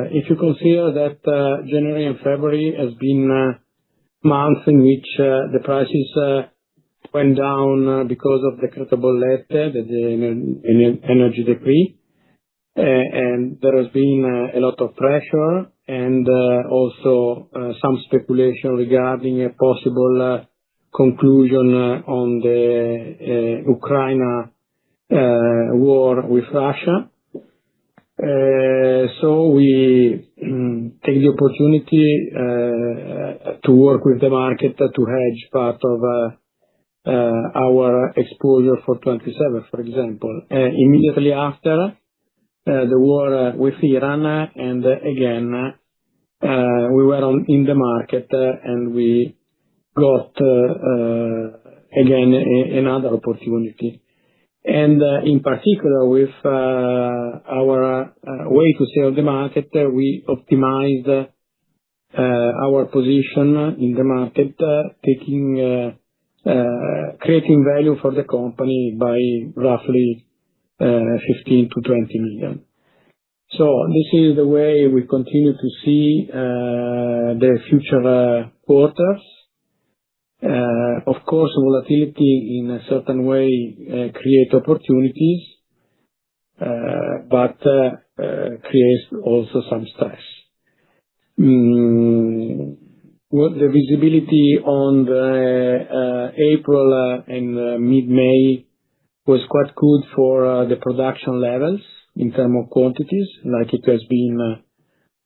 if you consider that January and February has been months in which the prices went down because of the Decreto Bollette, the energy decree, and there has been a lot of pressure and also some speculation regarding a possible conclusion on the Ukraine war with Russia. So we take the opportunity to work with the market to hedge part of our exposure for 27, for example. Immediately after the war with Iran, and again we were in the market and we got again another opportunity. And in particular, with our way to sell the market, we optimized our position in the market, creating value for the company by roughly 15 to 20 million. So this is the way we continue to see the future quarters. Of course, volatility in a certain way create opportunities, but creates also some stress. What the visibility on the April and mid-May was quite good for the production levels in terms of quantities, like it has been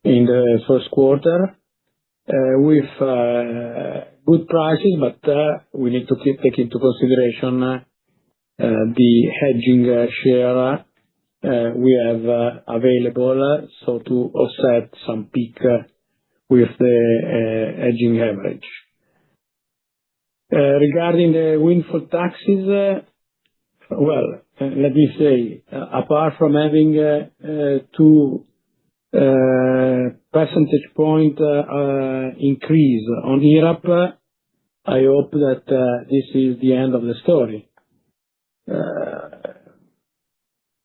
in the first quarter, with good prices, but we need to take into consideration the hedging share we have available, so to offset some peak with the hedging average. Regarding the windfall taxes, well, let me say, apart from having 2 percentage point increase on Europe, I hope that this is the end of the story.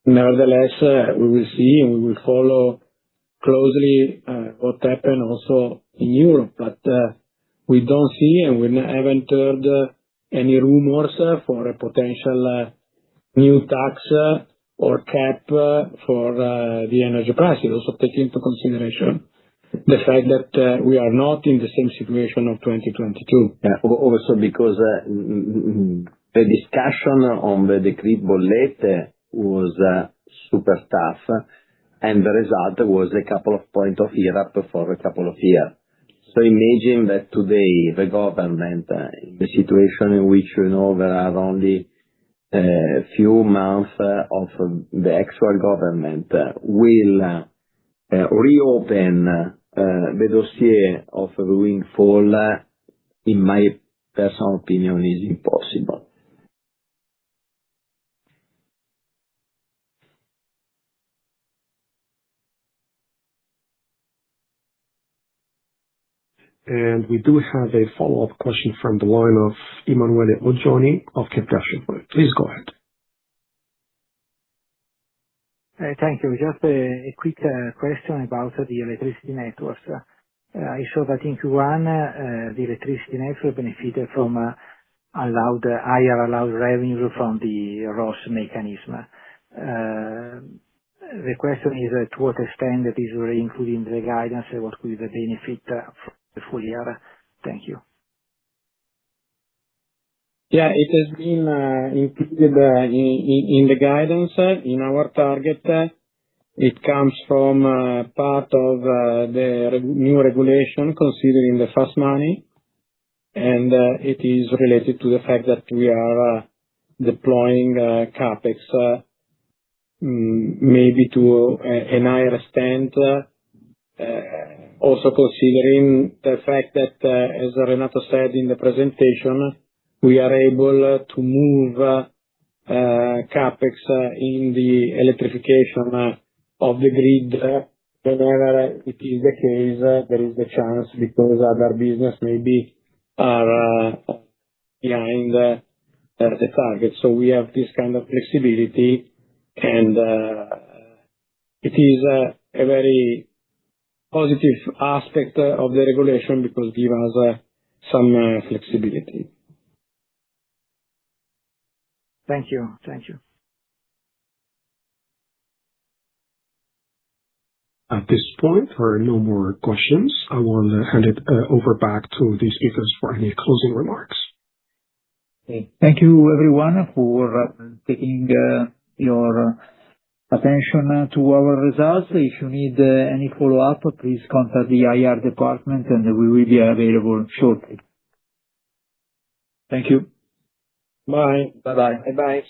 Nevertheless, we will see and we will follow closely what happen also in Europe, but we don't see and we haven't heard any rumors for a potential new tax or cap for the energy prices. Also take into consideration the fact that we are not in the same situation of 2022. Yeah, also because the discussion on the Decreto Bollette was super tough, and the result was a couple of points of Europe for a couple of years. So imagine that today the government, in the situation in which there are only a few months of the actual government, will reopen the dossier of the windfall, in my personal opinion, is impossible. And we do have a follow-up question from the line of Emanuele Oggioni of Kepler Cheuvreux. Please go ahead. Thank you. Just a quick question about the electricity networks. I saw that in Q1, the electricity network benefited from higher allowed revenue from the ROS mechanism. The question is to what extent that is already included in the guidance, and what will be the benefit for the full year? Thank you. Yeah, it has been included in the guidance. In our target, it comes from part of the new regulation considering the fast money, and it is related to the fact that we are deploying CapEx maybe to a higher extent, also considering the fact that, as Renato said in the presentation, we are able to move CapEx in the electrification of the grid. Whenever it is the case, there is the chance because other business maybe are behind the target. So we have this kind of flexibility, and it is a very positive aspect of the regulation because give us some flexibility. Thank you. Thank you. At this point, there are no more questions. I will hand it over back to the speakers for any closing remarks. Thank you, everyone, for taking your attention to our results. If you need any follow-up, please contact the IR department, and we will be available shortly. Thank you. Bye. Bye-bye. Bye-bye.